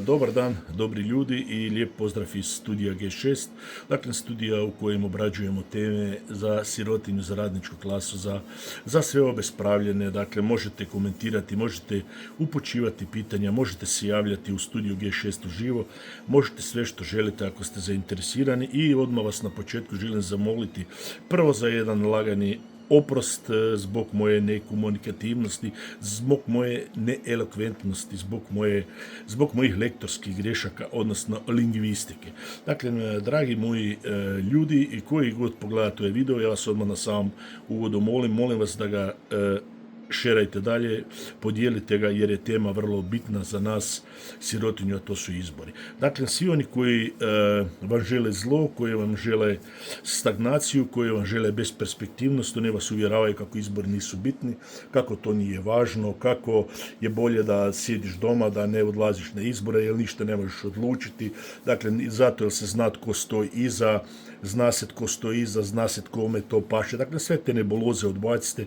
Dobar dan, dobri ljudi i lijep pozdrav iz studija G6, dakle studija u kojem obrađujemo teme za sirotinju, za radničku klasu, za sve obespravljene. Dakle, možete komentirati, možete upućivati pitanja, možete se javljati u studiju G6 uživo, možete sve što želite ako ste zainteresirani i odmah vas na početku želim zamoliti prvo za jedan lagani oprost zbog moje nekomunikativnosti, zbog moje neelokventnosti, zbog mojih lektorskih grešaka, odnosno lingvistike. Dakle, dragi moji ljudi i koji god pogledate ovaj video, ja vas odmah na samom uvodu molim vas da ga šerajte dalje, podijelite ga jer je tema vrlo bitna za nas sirotinju, a to su izbori. Dakle, svi oni koji vam žele zlo, koji vam žele stagnaciju, koji vam žele besperspektivnost, oni vas uvjeravaju kako izbori nisu bitni, kako to nije važno, kako je bolje da sjediš doma, da ne odlaziš na izbore jer ništa ne možeš odlučiti. Dakle, zato jer se zna tko stoji iza, zna se tko stoji iza, zna se kome to paše. Dakle, sve te nebuloze odbacite.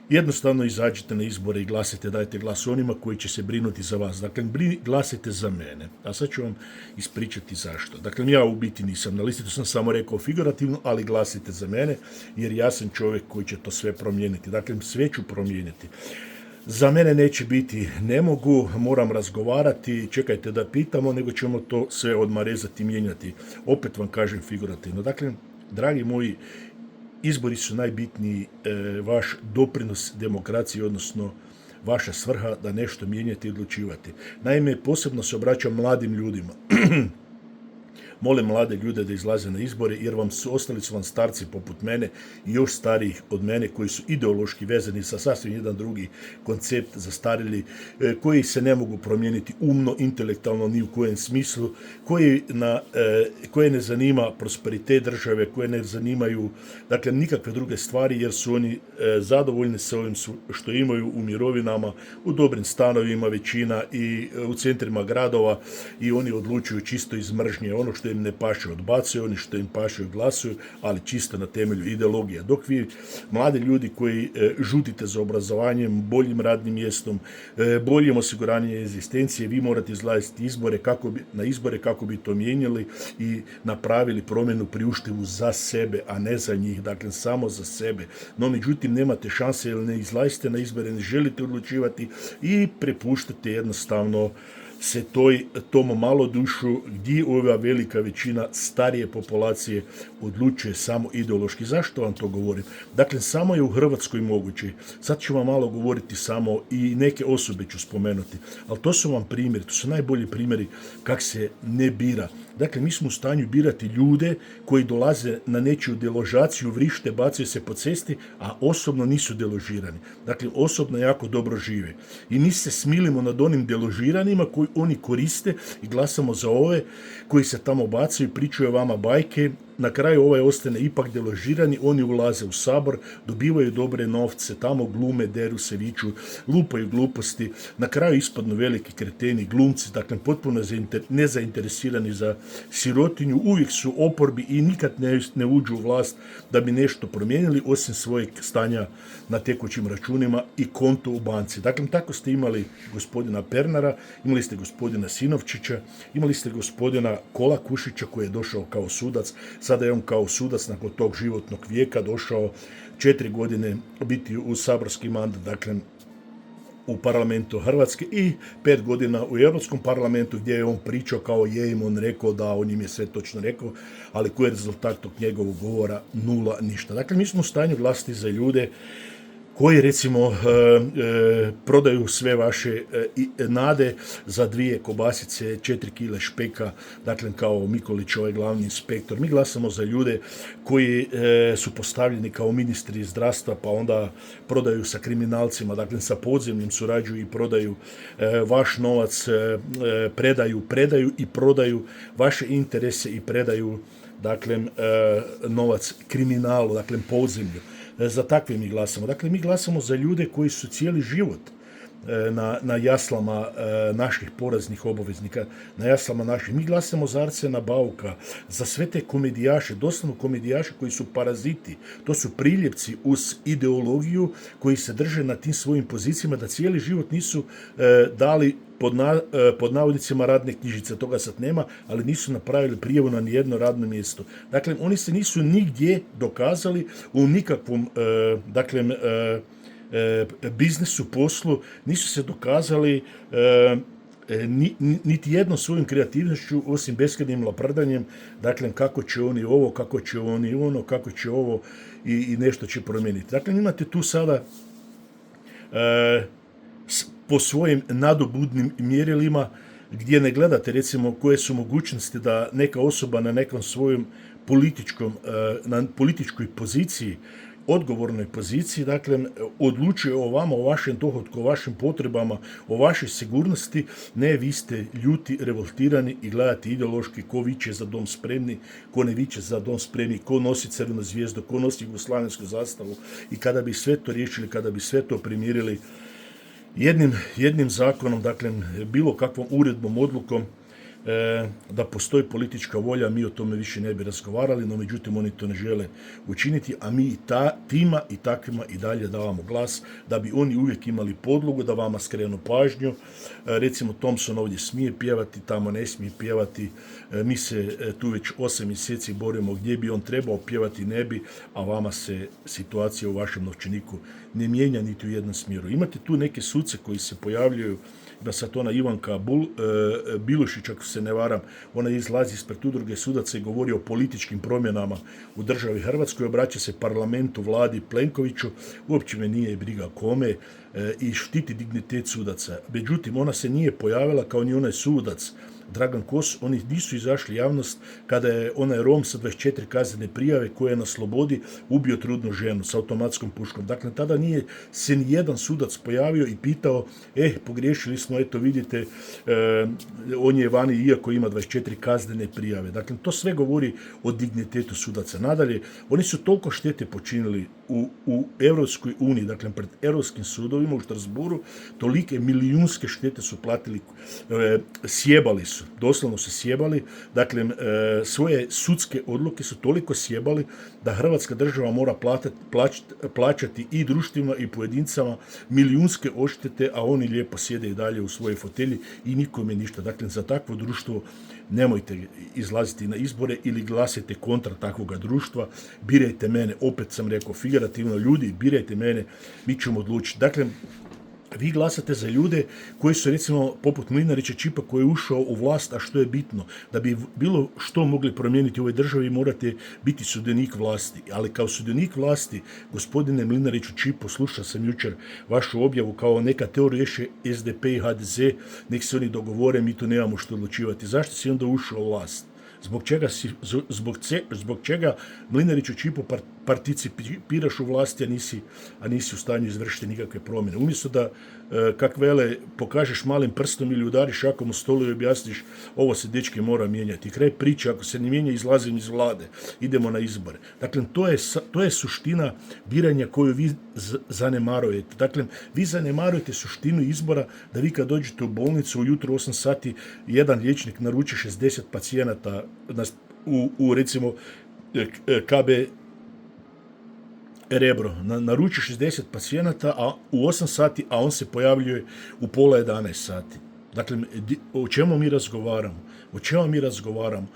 Jednostavno izađite na izbore i glasite, dajte glas onima koji će se brinuti za vas. Dakle, glasite za mene. A sad ću vam ispričati zašto. Dakle, ja u biti nisam na listi, to sam samo rekao figurativno, ali glasite za mene, jer ja sam čovjek koji će to sve promijeniti. Dakle, sve ću promijeniti. Za mene neće biti ne mogu, moram razgovarati, čekajte da pitamo, nego ćemo to sve odmah rezati, mijenjati. Opet vam kažem figurativno. Dakle, dragi moji, izbori su najbitniji vaš doprinos demokraciji, odnosno vaša svrha da nešto mijenjate i odlučivate. Naime, posebno se obraćam mladim ljudima. Molim mlade ljude da izlaze na izbore jer ostali su vam starci poput mene i još starijih od mene koji su ideološki vezani sa sasvim jedan drugi koncept zastarili, koji se ne mogu promijeniti umno, intelektualno ni u kojem smislu, koje ne zanima prosperitet države, koje ne zanimaju dakle nikakve druge stvari jer su oni zadovoljni sa ovim što imaju u mirovinama, u dobrim stanovima većina i u centrima gradova i oni odlučuju čisto iz mržnje. Ono što im ne paše odbacuju, oni što im paše glasuju, ali čisto na temelju ideologija. Dok vi, mladi ljudi koji žudite za obrazovanjem, boljim radnim mjestom, boljim osiguranjem egzistencije, vi morate izlaziti na izbore kako bi to mijenjali i napravili promjenu priuštivu za sebe, a ne za njih, dakle samo za sebe. No, međutim, nemate šanse jer ne izlazite na izbore, ne želite odlučivati i prepuštate jednostavno se tom malodušu gdje ova velika većina starije populacije odlučuje samo ideološki. Zašto vam to govorim? Dakle, samo je u Hrvatskoj moguće. Sad ću vam malo govoriti samo i neke osobe ću spomenuti, ali to su vam primjeri, to su najbolji primjeri kak se ne bira. Dakle, mi smo u stanju birati ljude koji dolaze na nečiju deložaciju, vrište, bacaju se po cesti, a osobno nisu deložirani. Dakle, osobno jako dobro žive. I mi se smilimo nad onim deložiranima koji oni koriste i glasamo za ove koji se tamo bacaju, pričaju vama bajke. Na kraju ovaj ostane ipak deložirani, oni ulaze u Sabor, dobivaju dobre novce, tamo glume, deru se, viču, lupaju gluposti, na kraju ispadnu veliki kreteni, glumci, dakle potpuno nezainteresirani za sirotinju, uvijek su oporbi i nikad ne uđu u vlast da bi nešto promijenili osim svojeg stanja na tekućim računima i konto u banci. Dakle, tako ste imali gospodina Pernara, imali ste gospodina Sinovčića, imali ste gospodina Kolakušića koji je došao kao sudac. Sada je on kao sudac nakon tog životnog vijeka došao 4 godine biti u saborski mandat, dakle u parlamentu Hrvatske i 5 godina u Europskom parlamentu gdje je on pričao kao je im on rekao da on im je sve točno rekao, ali koji je rezultat tog njegovog govora? Nula, ništa. Dakle, mi smo u stanju glasiti za ljude koji recimo prodaju sve vaše nade za 2 kobasice, 4 kile špeka, dakle kao Mikolić, ovaj glavni inspektor. Mi glasamo za ljude koji su postavljeni kao ministri zdravstva, pa onda prodaju sa kriminalcima, dakle sa podzemljem surađuju i prodaju vaš novac, predaju i prodaju vaše interese i predaju dakle novac kriminalu, dakle podzemlju. Za takve mi glasamo. Dakle, mi glasamo za ljude koji su cijeli život na jaslama naših poraznih obaveznika, na jaslama naših. Mi glasamo za Arsena Bauka, za sve te komedijaše, doslovno komedijaše koji su paraziti. To su priljepci uz ideologiju koji se drže na tim svojim pozicijama, da cijeli život nisu dali pod navodnicima radne knjižice, toga sad nema, ali nisu napravili prijavu na nijedno radno mjesto. Dakle, oni se nisu nigdje dokazali u nikakvom, biznesu, poslu, nisu se dokazali niti jednom svojim kreativnošću, osim beskrajnim laprdanjem, dakle, kako će oni ovo, kako će oni ono, kako će ovo i nešto će promijeniti. Dakle, imate tu sada po svojim nadobudnim mjerilima, gdje ne gledate, recimo, koje su mogućnosti da neka osoba na nekom svojom na političkoj poziciji, odgovornoj poziciji, dakle, odlučuje o vama, o vašem dohotku, o vašim potrebama, o vašoj sigurnosti. Ne, vi ste ljuti, revoltirani i gledate ideološki ko viče za dom spremni, ko ne viče za dom spremni, ko nosi crvenu zvijezdu, ko nosi jugoslavensku zastavu. I kada bi sve to riješili, kada bi sve to primirili jednim zakonom, dakle, bilo kakvom uredbom, odlukom, da postoji politička volja, mi o tome više ne bi razgovarali, no međutim oni to ne žele učiniti, a mi tima i takvima i dalje davamo glas, da bi oni uvijek imali podlogu, da vama skrenu pažnju. Recimo, Thompson ovdje smije pjevati, tamo ne smije pjevati, mi se tu već 8 mjeseci borimo gdje bi on trebao pjevati, ne bi, a vama se situacija u vašem novčaniku ne mijenja niti u jednom smjeru. Imate tu neke suce koji se pojavljuju, da sad ona Ivanka Bilušić, ako se ne varam, ona izlazi ispred udruge sudaca i govori o političkim promjenama u državi Hrvatskoj, obraća se parlamentu, vladi, Plenkoviću, uopće me nije briga kome, i štiti dignitet sudaca. Međutim, ona se nije pojavila kao ni onaj sudac Dragan Kos, oni nisu izašli javnost kada je onaj Rom sa 24 kaznene prijave koji je na slobodi ubio trudnu ženu sa automatskom puškom. Dakle, tada nije se ni jedan sudac pojavio i pitao, pogriješili smo, eto vidite, on je vani iako ima 24 kaznene prijave. Dakle, to sve govori o dignitetu sudaca. Nadalje, oni su toliko štete počinili u Europskoj uniji, dakle, pred europskim sudovima u Štrasburu, tolike milijunske štete su platili, sjebali su, doslovno su sjebali, dakle, svoje sudske odluke su toliko sjebali da Hrvatska država mora plaćati i društvima i pojedincama milijunske odštete, a oni lijepo sjede i dalje u svojoj fotelji i nikome ništa. Dakle, za takvo društvo nemojte izlaziti na izbore ili glasajte kontra takvoga društva, birajte mene, opet sam rekao figurativno, ljudi, birajte mene, mi ćemo odlučiti. Dakle, vi glasate za ljude koji su, recimo, poput Mlinarića Čipa koji je ušao u vlast, a što je bitno, da bi bilo što mogli promijeniti u ovoj državi, morate biti sudionik vlasti. Ali kao sudionik vlasti, gospodine Mlinariću Čipo, slušao sam jučer vašu objavu kao neka teorija SDP i HDZ, nek se oni dogovore, mi tu nemamo što odlučivati. Zašto si onda ušao u vlast? Zbog čega Mlinariću Čipo participiraš u vlasti, a nisi u stanju izvršiti nikakve promjene? Umjesto da, kak vele, pokažeš malim prstom ili udariš šakom u stolu i objasniš ovo se, dečki, mora mijenjati. Kraj priče, ako se ne mijenja, izlazim iz vlade, idemo na izbore. Dakle, to je suština biranja koju vi zanemarujete. Dakle, vi zanemarujete suštinu izbora da vi kad dođete u bolnicu ujutro 8 sati, jedan liječnik naruči 60 pacijenata u recimo KB Rebro, naruči 60 pacijenata u 8 sati, a on se pojavljuje u pola 11 sati. Dakle, o čemu mi razgovaramo?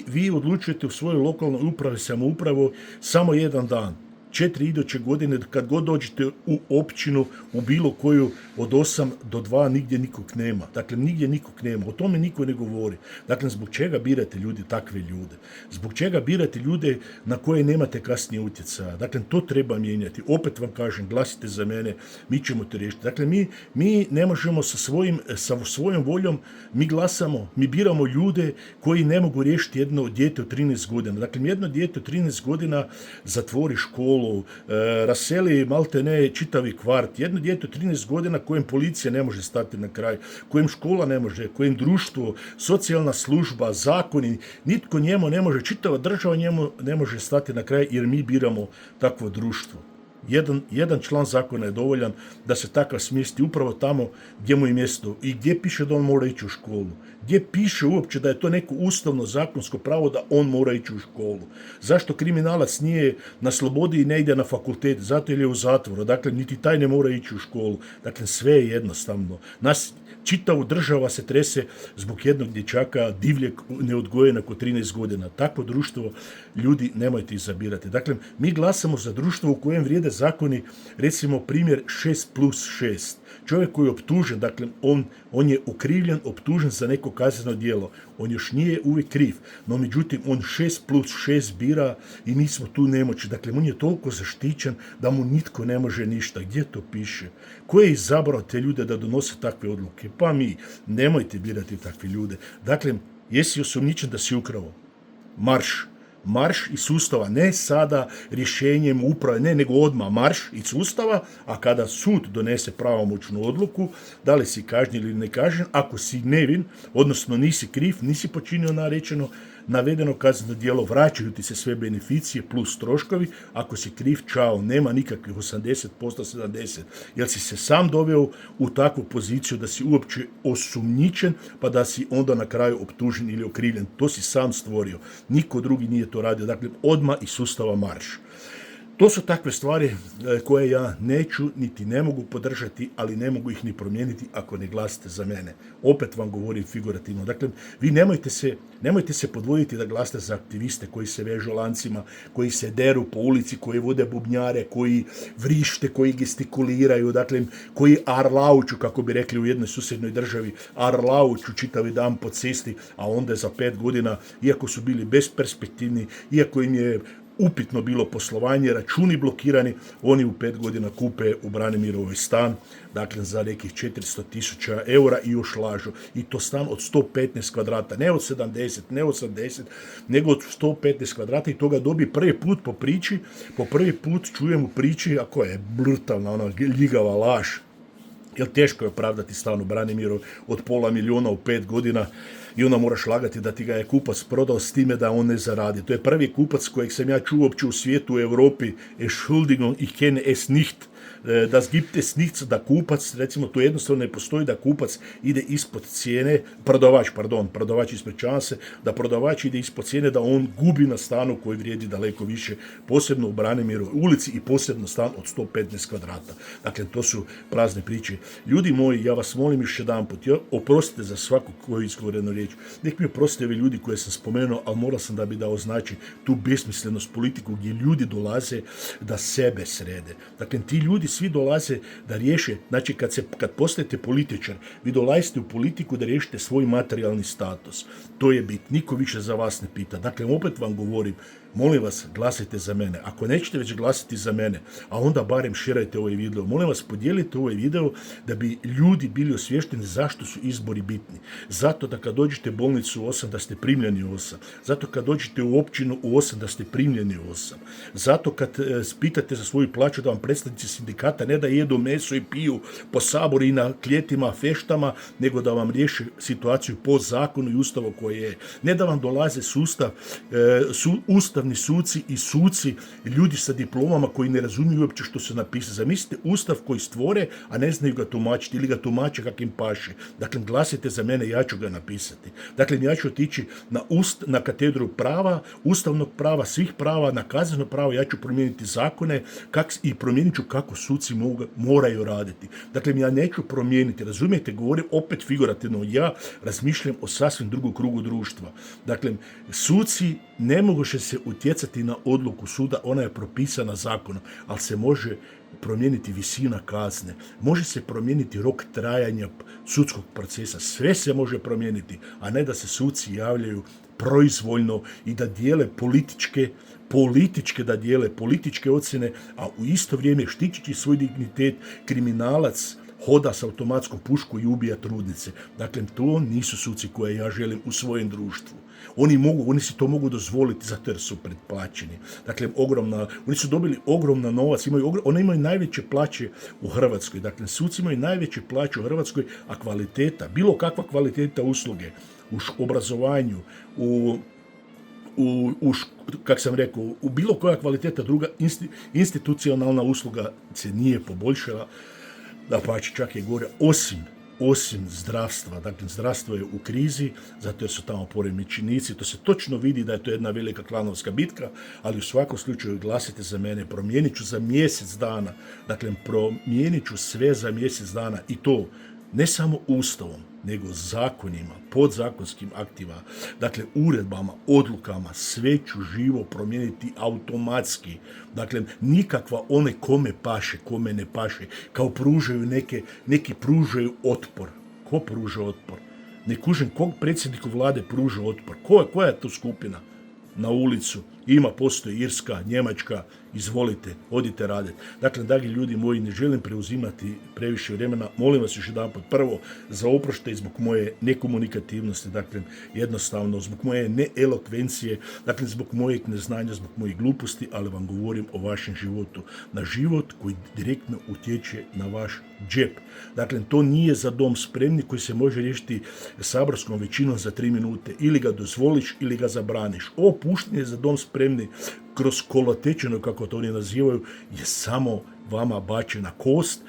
Vi odlučujete u svojoj lokalnoj upravi, samoupravu, samo jedan dan. 4 iduće godine, kad god dođete u općinu, u bilo koju od 8 do 2, nigdje nikog nema. Dakle, nigdje nikog nema. O tome niko ne govori. Dakle, zbog čega birate ljudi, takve ljude? Zbog čega birate ljude na koje nemate kasnije utjecaja? Dakle, to treba mijenjati. Opet vam kažem, glasite za mene, mi ćemo to riješiti. Dakle, mi ne možemo sa svojom voljom, mi glasamo, mi biramo ljude koji ne mogu riješiti jedno dijete od 13 godina. Dakle, jedno dijete od 13 godina zatvori školu, raseli malte ne čitavi kvart. Jedno dijete od 13 godina kojem policija ne može stati na kraj, kojem škola ne može, kojem društvo, socijalna služba, zakoni, nitko njemu ne može, čitava država njemu ne može stati na kraj jer mi biramo takvo društvo. jedan član zakona je dovoljan da se takav smjesti upravo tamo gdje mu je mjesto i gdje piše da on mora ići u školu. Gdje piše uopće da je to neko ustavno zakonsko pravo da on mora ići u školu. Zašto kriminalac nije na slobodi i ne ide na fakultet? Zato jer je u zatvoru. Dakle, niti taj ne mora ići u školu. Dakle, sve je jednostavno. Nas čitavu država se trese zbog jednog dječaka divljeg neodgojena oko 13 godina. Takvo društvo ljudi nemojte izabirati. Dakle, mi glasamo za društvo u kojem vrijede zakoni, recimo primjer 6+6. Čovjek koji je optužen, dakle, on je okrivljen, optužen za neko kazneno djelo. On još nije uvijek kriv, no međutim on 6+6 bira i mi smo tu nemoćni. Dakle, on je toliko zaštićen da mu nitko ne može ništa. Gdje to piše? Ko je izabrao te ljude da donose takve odluke? Pa mi. Nemojte birati takve ljude. Dakle, jesi osumnjičen da si ukrao? Marš iz sustava, ne sada rješenjem uprave, ne, nego odmah marš iz sustava, a kada sud donese pravomoćnu odluku, da li si kažnjen ili ne kažnjen, ako si nevin, odnosno nisi kriv, nisi počinio navedeno kazneno djelo, vraćaju ti se sve beneficije plus troškovi, ako si kriv, čao, nema nikakvih 80%, 70%, jer si se sam doveo u takvu poziciju da si uopće osumnjičen, pa da si onda na kraju optužen ili okrivljen. To si sam stvorio. Niko drugi nije to radio. Dakle, odmah iz sustava marš. To su takve stvari koje ja neću niti ne mogu podržati, ali ne mogu ih ni promijeniti ako ne glasite za mene. Opet vam govorim figurativno. Dakle, vi nemojte se podvoditi da glasite za aktiviste koji se vežu lancima, koji se deru po ulici, koji vode bubnjare, koji vrište, koji gestikuliraju, dakle, koji arlauču, kako bi rekli u jednoj susjednoj državi, arlauču čitavi dan po cesti, a onda za 5 godina, iako su bili besperspektivni, iako im je upitno bilo poslovanje, računi blokirani, oni u 5 godina kupe u Branimirovoj stan, dakle za nekih 400.000 eura i još lažu. I to stan od 115 kvadrata, ne od 70, ne od 80, nego od 115 kvadrata i to ga dobi prvi put po prvi put čujem u priči, ako je brutalna, ona ljigava laž, jer teško je opravdati stan u Branimiru od $500.000 u 5 godina i onda moraš lagati da ti ga je kupac prodao s time da on ne zaradi. To je prvi kupac kojeg sam ja čuo uopće u svijetu, u Europi, Entschuldigung, ich kenne es nicht. Das gibt es nicht, da kupac, recimo to jednostavno ne postoji da kupac ide ispod cijene, prodavač ispričavam se, da prodavač ide ispod cijene, da on gubi na stanu koji vrijedi daleko više, posebno u Branimirovoj ulici i posebno stan od 115 kvadrata. Dakle, to su prazne priče. Ljudi moji, ja vas molim još jedanput, oprostite za svaku koju izgovorenu riječ. Nek mi oprostite ovi ljudi koje sam spomenuo, ali morao sam da bi dao znači tu besmislenost politiku gdje ljudi dolaze da sebe srede. Dakle, ti ljudi svi dolaze da riješe, znači kad postajete političar, vi dolazite u politiku da riješite svoj materijalni status. To je bit, niko više za vas ne pita. Dakle, opet vam govorim, molim vas, glasajte za mene. Ako nećete već glasiti za mene, a onda barem širajte ovaj video. Molim vas, podijelite ovaj video da bi ljudi bili osviješteni zašto su izbori bitni. Zato da kad dođete u bolnicu u 8 da ste primljeni u 8. Zato kad dođete u općinu u 8 da ste primljeni u 8. Zato kad pitate za svoju plaću da vam predstavnici sindikata ne da jedu meso i piju po saboru i na kljetima, feštama, nego da vam riješe situaciju po zakonu i ustavu koje je. Ne da vam dolaze ustavni suci i suci, ljudi sa diplomama koji ne razumiju uopće što se napisali. Zamislite ustav koji stvore, a ne znaju ga tumačiti ili ga tumače kak im paše. Dakle, glasite za mene, ja ću ga napisati. Dakle, ja ću otići na katedru prava, ustavnog prava, svih prava, na kazneno pravo, ja ću promijeniti zakone i promijenit ću kako suci moraju raditi. Dakle, ja neću promijeniti, razumijete, govorim opet figurativno, ja razmišljam o sasvim drugom krugu društva. Dakle, suci ne mogu se utjecati na odluku suda, ona je propisana zakonom, ali se može promijeniti visina kazne, može se promijeniti rok trajanja sudskog procesa, sve se može promijeniti, a ne da se suci javljaju proizvoljno i da dijele političke ocjene, a u isto vrijeme štitići svoj dignitet, kriminalac hoda s automatskom puškom i ubija trudnice. Dakle, to nisu suci koje ja želim u svojem društvu. Oni si to mogu dozvoliti zato jer su pretplaćeni. Dakle, oni su dobili ogroman novac, oni imaju najveće plaće u Hrvatskoj. Dakle, suci imaju najveće plaće u Hrvatskoj, a kvaliteta, bilo kakva kvaliteta usluge u obrazovanju, kak sam rekao, u bilo koja kvaliteta druga institucionalna usluga se nije poboljšala, da pa čak je gore, osim zdravstva. Dakle, zdravstvo je u krizi, zato jer su tamo poremećenici, to se točno vidi da je to jedna velika klanovska bitka, ali u svakom slučaju glasite za mene, promijenit ću za mjesec dana, dakle, promijenit ću sve za mjesec dana i to ne samo ustavom, nego zakonima, podzakonskim aktima, dakle uredbama, odlukama, sve ću živo promijeniti automatski. Dakle, nikakva one kome paše, kome ne paše, kao pružaju neki pružaju otpor. Ko pruža otpor? Ne kužim, kog predsjedniku vlade pruža otpor? Koja je to skupina? Na ulicu. Postoji Irska, Njemačka, izvolite, odite raditi. Dakle, dragi ljudi moji, ne želim preuzimati previše vremena. Molim vas još jedanput, prvo, za oproštaj zbog moje nekomunikativnosti, dakle, jednostavno, zbog moje neelokvencije, dakle, zbog mojeg neznanja, zbog mojih gluposti, ali vam govorim o vašem životu. Na život koji direktno utječe na vaš džep. Dakle, to nije za dom spremni koji se može riješiti saborskom većinom za 3 minute. Ili ga dozvoliš ili ga zabraniš. Ovo puštanje za dom spremni kroz kolotečeno, kako to oni nazivaju, je samo vama bačena kost.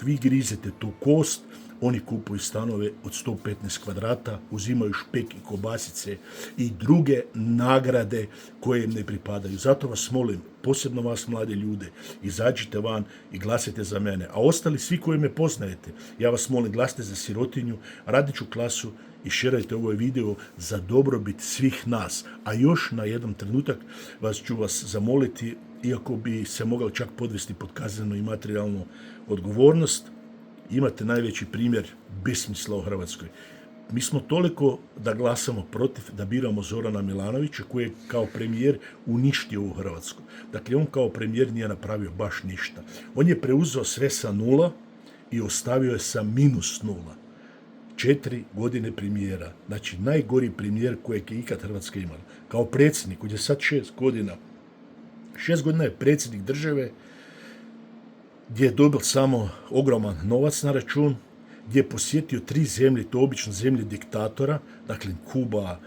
Vi grizete tu kost, oni kupuju stanove od 115 kvadrata, uzimaju špek i kobasice i druge nagrade koje im ne pripadaju. Zato vas molim, posebno vas mlade ljude, izađite van i glasajte za mene. A ostali svi koji me poznajete, ja vas molim, glasajte za sirotinju, radničku klasu i šerajte ovaj video za dobrobit svih nas. A još na jedan trenutak ću vas zamoliti, iako bi se mogao čak podvesti pod kaznenu i materijalnu odgovornost, imate najveći primjer besmisla u Hrvatskoj. Mi smo toliko da glasamo protiv, da biramo Zorana Milanovića, koji je kao premijer uništio u Hrvatsku. Dakle, on kao premijer nije napravio baš ništa. On je preuzeo sve sa nula i ostavio je sa -0. 4 godine premijera. Znači, najgori premijer kojeg je ikad Hrvatska imala. Kao predsjednik, koji je sad 6 godina. 6 godina je predsjednik države, gdje je dobil samo ogroman novac na račun, gdje je posjetio 3 zemlje, to obično zemlje diktatora, dakle Kuba,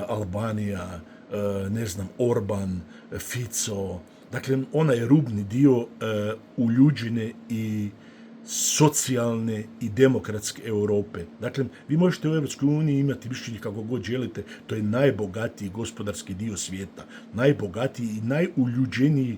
Albanija, Orban, Fico, dakle onaj rubni dio uljuđene i socijalne i demokratske Europe. Dakle, vi možete u Europskoj uniji imati mišljenje kako god želite, to je najbogatiji gospodarski dio svijeta, najbogatiji i najuljuđeniji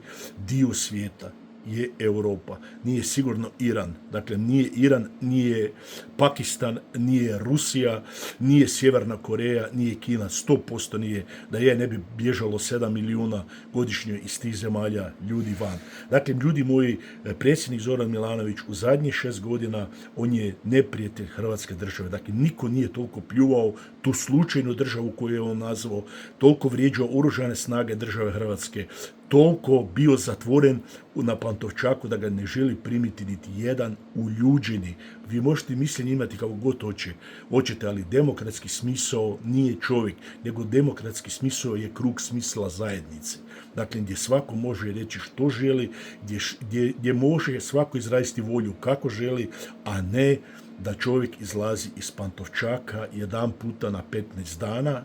dio svijeta je Europa. Nije sigurno Iran. Dakle, nije Iran, nije Pakistan, nije Rusija, nije Sjeverna Koreja, nije Kina, 100% nije. Da ne bi bježalo 7 milijuna godišnje iz tih zemalja ljudi van. Dakle, ljudi moji, predsjednik Zoran Milanović u zadnjih 6 godina, on je neprijatelj Hrvatske države. Dakle, niko nije toliko pljuvao tu slučajnu državu koju je on nazvao, toliko vrijeđao oružane snage države Hrvatske, toliko bio zatvoren na Pantovčaku da ga ne želi primiti niti jedan uljuđeni. Vi možete mišljenje imati kako god hoćete, ali demokratski smisao nije čovjek, nego demokratski smisao je krug smisla zajednice. Dakle, gdje svako može reći što želi, gdje može svako izraziti volju kako želi, a ne da čovjek izlazi iz Pantovčaka jedan puta na 15 dana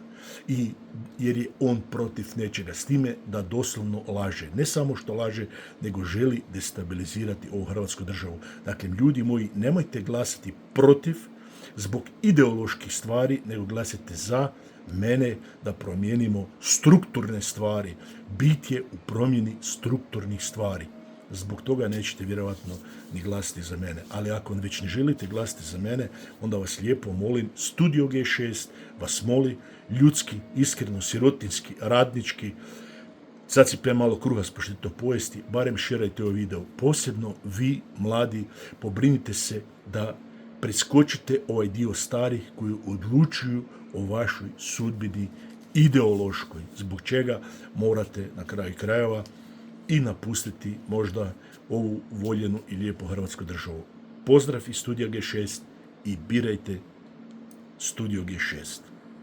jer je on protiv nečega, s time da doslovno laže. Ne samo što laže, nego želi destabilizirati ovu Hrvatsku državu. Dakle, ljudi moji, nemojte glasati protiv zbog ideoloških stvari, nego glasite za mene da promijenimo strukturne stvari. Bit je u promjeni strukturnih stvari. Zbog toga nećete vjerovatno ni glasiti za mene. Ali ako već ne želite glasiti za mene, onda vas lijepo molim, Studio G6 vas moli, ljudski, iskreno, sirotinski, radnički, sacipljam malo kruha s poštito pojesti, barem šerajte ovaj video. Posebno vi, mladi, pobrinite se da preskočite ovaj dio starih koji odlučuju o vašoj sudbini ideološkoj, zbog čega morate na kraju krajeva i napustiti možda ovu voljenu i lijepu Hrvatsku državu. Pozdrav iz Studija G6 i birajte Studio G6.